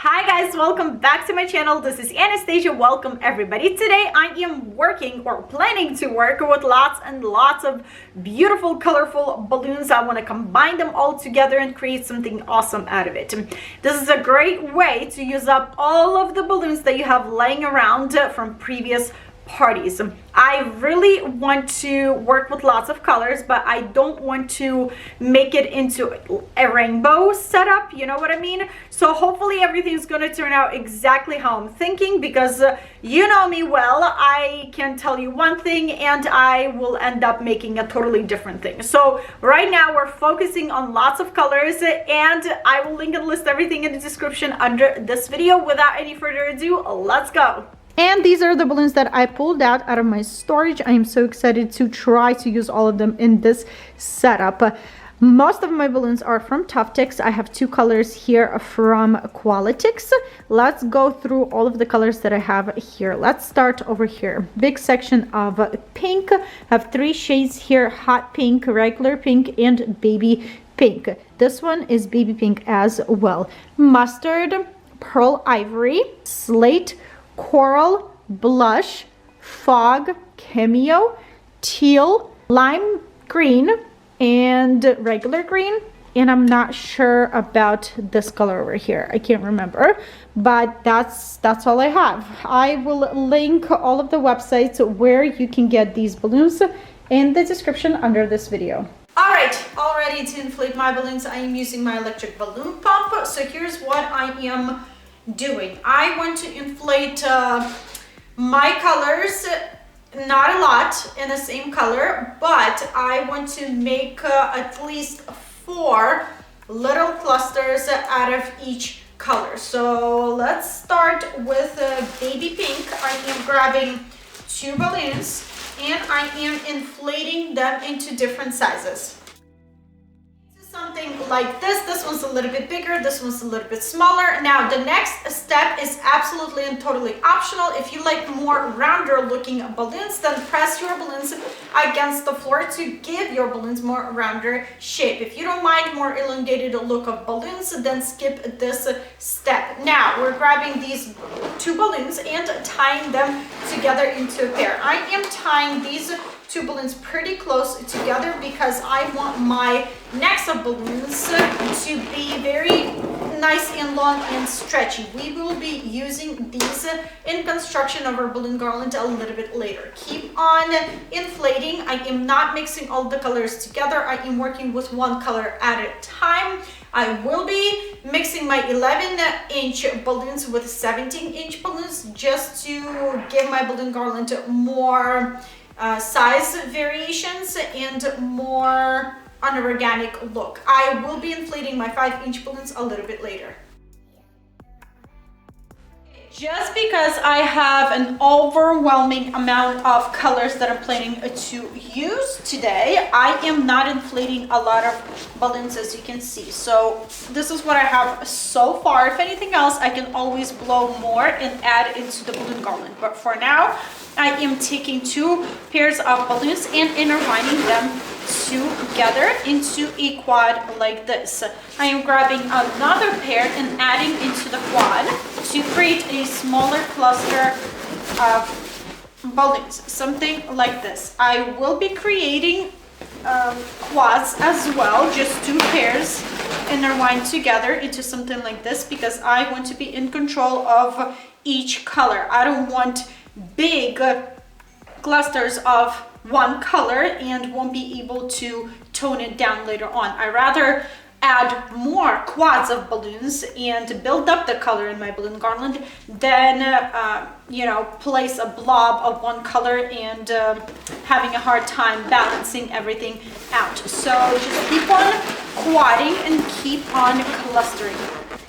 Hi guys, welcome back to my channel. This is Anastasia. Welcome everybody. Today I am working or planning to work with lots and lots of beautiful colorful balloons. I want to combine them all together and create something awesome out of it. This is a great way to use up all of the balloons that you have laying around from previous parties. I really want to work with lots of colors, but I don't want to make it into a rainbow setup, you know what I mean? So hopefully everything's going to turn out exactly how I'm thinking, because you know me well. I can tell you one thing and I will end up making a totally different thing. So right now we're focusing on lots of colors, and I will link and list everything in the description under this video. Without any further ado, let's go. And these are the balloons that I pulled out of my storage. I am so excited to try to use all of them in this setup. Most of my balloons are from Tuftex. I have two colors here from Qualatex. Let's go through all of the colors that I have here. Let's start over here. Big section of pink. I have three shades here: hot pink, regular pink, and baby pink. This one is baby pink as well. Mustard, pearl ivory, slate, coral, blush, fog, cameo, teal, lime green, and regular green. And I'm not sure about this color over here. I can't remember, but that's all I have. I will link all of the websites where you can get these balloons in the description under this video. Alright, all ready to inflate my balloons. I am using my electric balloon pump. So here's what I am doing. I want to inflate my colors, not a lot in the same color, but I want to make at least 4 little clusters out of each color. So let's start with baby pink. I am grabbing 2 balloons and I am inflating them into different sizes. Something like this one's a little bit bigger, this one's a little bit smaller. Now the next step is absolutely and totally optional. If you like more rounder looking balloons, then press your balloons against the floor to give your balloons more rounder shape. If you don't mind more elongated look of balloons, then skip this step. Now we're grabbing these 2 balloons and tying them together into a pair. I am tying these 2 balloons pretty close together because I want my necks of balloons to be very nice and long and stretchy. We will be using these in construction of our balloon garland a little bit later. Keep on inflating. I am not mixing all the colors together. I am working with one color at a time. I will be mixing my 11-inch balloons with 17-inch balloons just to give my balloon garland more size variations and more an organic look. I will be inflating my 5-inch balloons a little bit later. Just because I have an overwhelming amount of colors that I'm planning to use today, I am not inflating a lot of balloons, as you can see. So this is what I have so far. If anything else, I can always blow more and add into the balloon garland. But for now, I am taking 2 pairs of balloons and intertwining them together into a quad like this. I am grabbing another pair and adding into the quad to create a smaller cluster of balloons, something like this. I will be creating quads as well, just 2 pairs intertwined together into something like this because I want to be in control of each color. I don't want big clusters of one color and won't be able to tone it down later on. I rather add more quads of balloons and build up the color in my balloon garland than you know, place a blob of one color and having a hard time balancing everything out. So just keep on quadding and keep on clustering.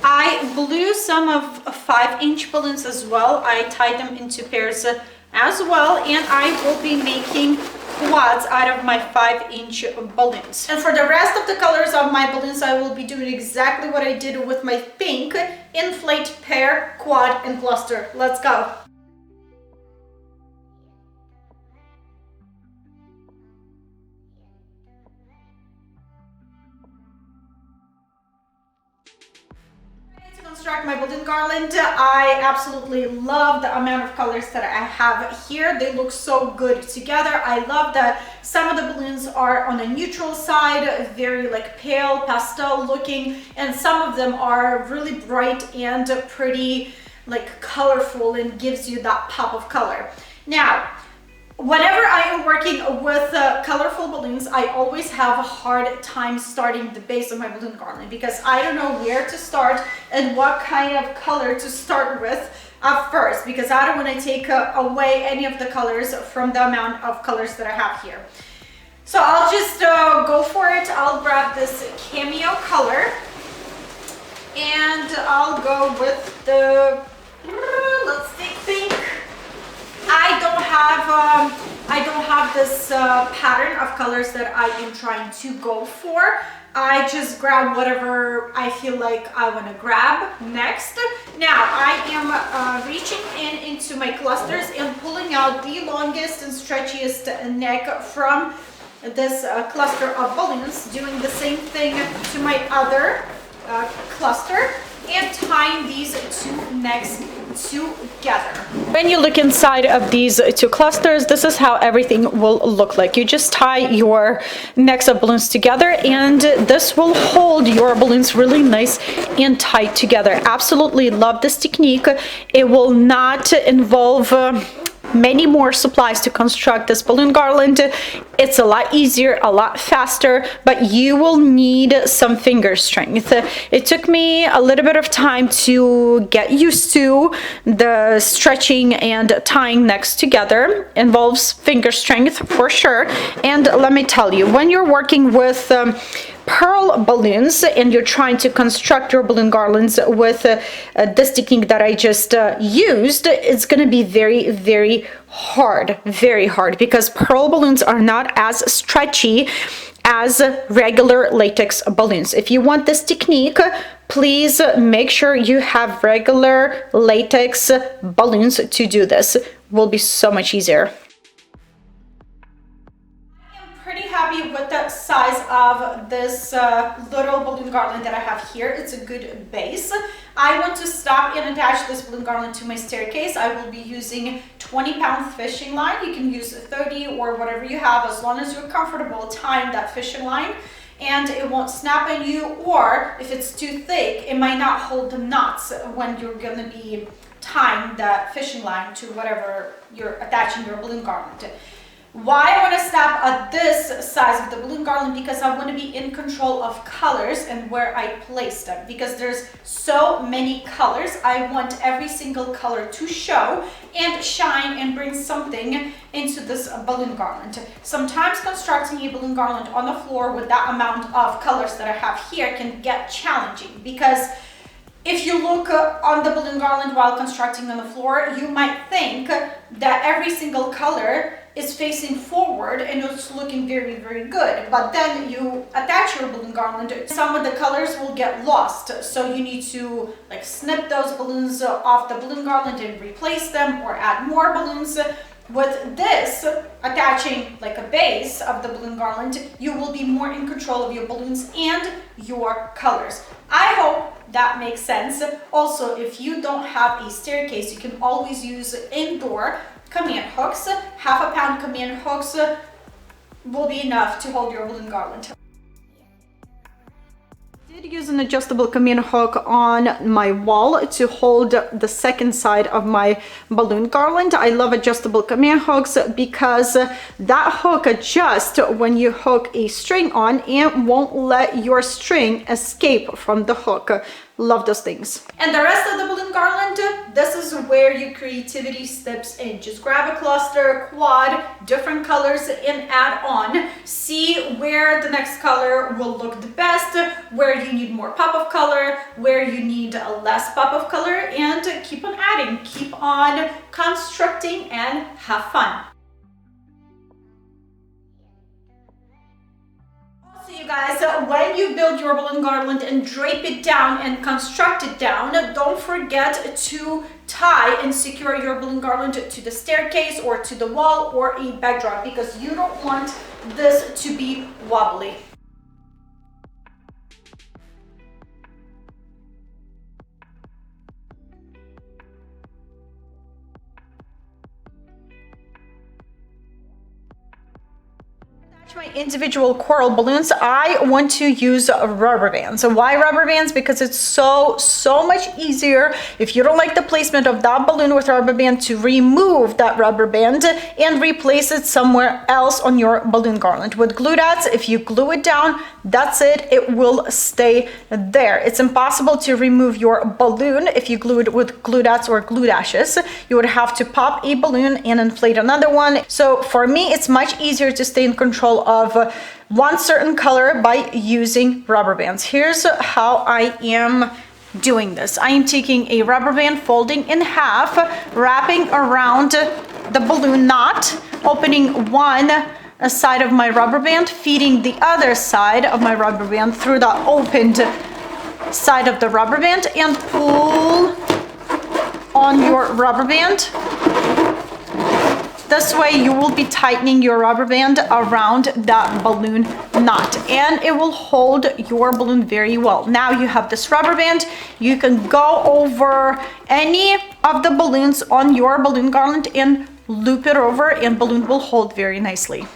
I blew some of 5-inch balloons as well. I tied them into pairs as well, and I will be making quads out of my 5-inch balloons. And for the rest of the colors of my balloons, I will be doing exactly what I did with my pink: inflate, pair, quad, and cluster. Let's go. construct my balloon garland. I absolutely love the amount of colors that I have here. They look so good together. I love that some of the balloons are on a neutral side, very like pale pastel looking, and some of them are really bright and pretty like colorful and gives you that pop of color. Now, whenever I am working with colorful balloons, I always have a hard time starting the base of my balloon garland because I don't know where to start and what kind of color to start with at first, because I don't want to take away any of the colors from the amount of colors that I have here. So I'll just go for it. I'll grab this cameo color and I'll go with the, let's think pink. I don't have this pattern of colors that I am trying to go for. I just grab whatever I feel like I want to grab next. Now I am reaching into my clusters and pulling out the longest and stretchiest neck from this cluster of balloons, doing the same thing to my other cluster and tying these two necks together. When you look inside of these two clusters, this is how everything will look like. You just tie your necks of balloons together and this will hold your balloons really nice and tight together. Absolutely love this technique. It will not involve many more supplies to construct this balloon garland. It's a lot easier, a lot faster, but you will need some finger strength. It took me a little bit of time to get used to the stretching and tying necks together. Involves finger strength for sure. And let me tell you, when you're working with pearl balloons and you're trying to construct your balloon garlands with this technique that I just used, it's going to be very, very hard, because pearl balloons are not as stretchy as regular latex balloons. If you want this technique, please make sure you have regular latex balloons to do this. It will be so much easier. Happy with the size of this little balloon garland that I have here. It's a good base. I want to stop and attach this balloon garland to my staircase. I will be using 20-pound fishing line. You can use 30 or whatever you have, as long as you're comfortable tying that fishing line and it won't snap on you, or if it's too thick, it might not hold the knots when you're going to be tying that fishing line to whatever you're attaching your balloon garland. Why I want to snap at this size of the balloon garland? Because I want to be in control of colors and where I place them. Because there's so many colors, I want every single color to show and shine and bring something into this balloon garland. Sometimes constructing a balloon garland on the floor with that amount of colors that I have here can get challenging, because if you look on the balloon garland while constructing on the floor, you might think that every single color is facing forward and it's looking very, very good. But then you attach your balloon garland, some of the colors will get lost. So you need to like snip those balloons off the balloon garland and replace them or add more balloons. With this, attaching like a base of the balloon garland, you will be more in control of your balloons and your colors. I hope that makes sense. Also, if you don't have a staircase, you can always use indoor command hooks. Half a pound command hooks will be enough to hold your balloon garland. I did use an adjustable command hook on my wall to hold the second side of my balloon garland. I love adjustable command hooks because that hook adjusts when you hook a string on and won't let your string escape from the hook. Love those things. And the rest of the balloon garland, this is where your creativity steps in. Just grab a cluster, quad, different colors and add on. See where the next color will look the best, where you need more pop of color, where you need less pop of color, and keep on adding, keep on constructing and have fun. You guys, when you build your balloon garland and drape it down and construct it down, don't forget to tie and secure your balloon garland to the staircase or to the wall or a backdrop, because you don't want this to be wobbly. My individual coral balloons, I want to use rubber bands. So why rubber bands? Because it's so much easier if you don't like the placement of that balloon with rubber band to remove that rubber band and replace it somewhere else on your balloon garland. With glue dots, if you glue it down, that's it, it will stay there. It's impossible to remove your balloon if you glue it with glue dots or glue dashes. You would have to pop a balloon and inflate another one. So for me, it's much easier to stay in control of one certain color by using rubber bands. Here's how I am doing this. I am taking a rubber band, folding in half, wrapping around the balloon knot, opening one side of my rubber band, feeding the other side of my rubber band through the opened side of the rubber band, and pull on your rubber band. This way you will be tightening your rubber band around that balloon knot and it will hold your balloon very well. Now you have this rubber band, you can go over any of the balloons on your balloon garland and loop it over and balloon will hold very nicely.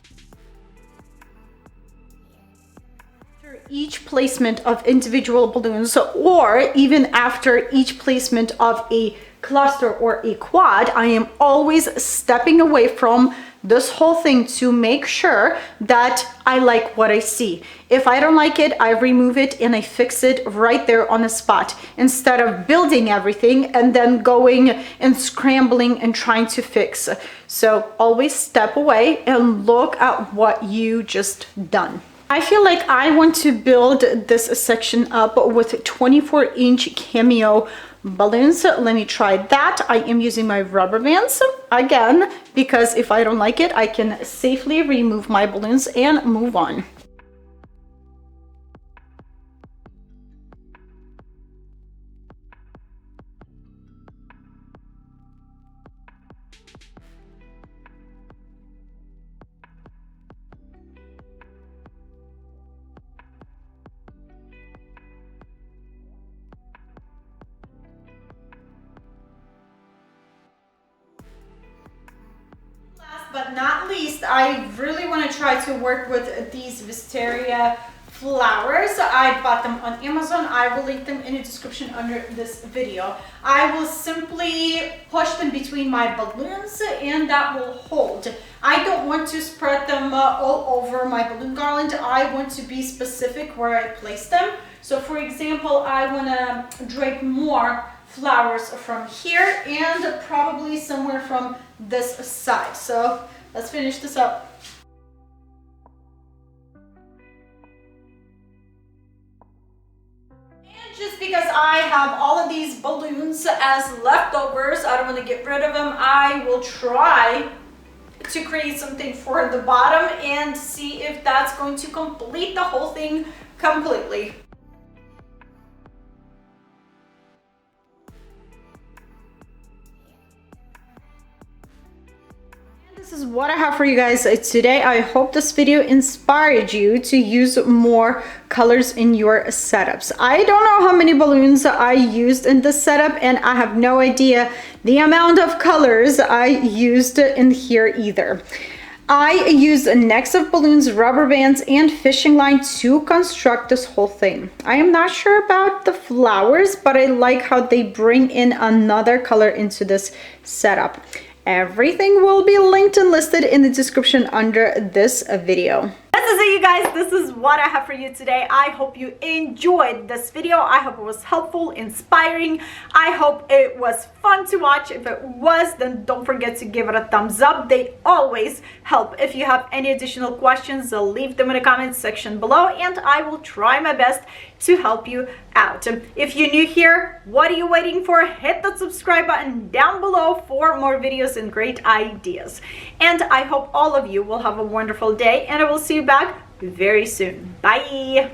After each placement of individual balloons, or even after each placement of a cluster or a quad, I am always stepping away from this whole thing to make sure that I like what I see. If I don't like it, I remove it and I fix it right there on the spot instead of building everything and then going and scrambling and trying to fix. So always step away and look at what you just done. I feel like I want to build this section up with 24-inch cameo balloons. Let me try that. I am using my rubber bands again because if I don't like it, I can safely remove my balloons and move on. But not least, I really want to try to work with these wisteria flowers. I bought them on Amazon. I will link them in the description under this video. I will simply push them between my balloons and that will hold. I don't want to spread them all over my balloon garland. I want to be specific where I place them. So for example, I want to drape more flowers from here and probably somewhere from this side. So let's finish this up. And just because I have all of these balloons as leftovers, I don't want to get rid of them. I will try to create something for the bottom and see if that's going to complete the whole thing completely. This is what I have for you guys today. I hope this video inspired you to use more colors in your setups. I don't know how many balloons I used in this setup and I have no idea the amount of colors I used in here either. I used a necks of balloons, rubber bands, and fishing line to construct this whole thing. I am not sure about the flowers, but I like how they bring in another color into this setup. Everything will be linked and listed in the description under this video. This is it, you guys. This is what I have for you today. I hope you enjoyed this video. I hope it was helpful, inspiring. I hope it was fun to watch. If it was, then don't forget to give it a thumbs up. They always help. If you have any additional questions, leave them in the comments section below and I will try my best to help you out. If you're new here, what are you waiting for? Hit the subscribe button down below for more videos and great ideas. And I hope all of you will have a wonderful day and I will see you back very soon. Bye.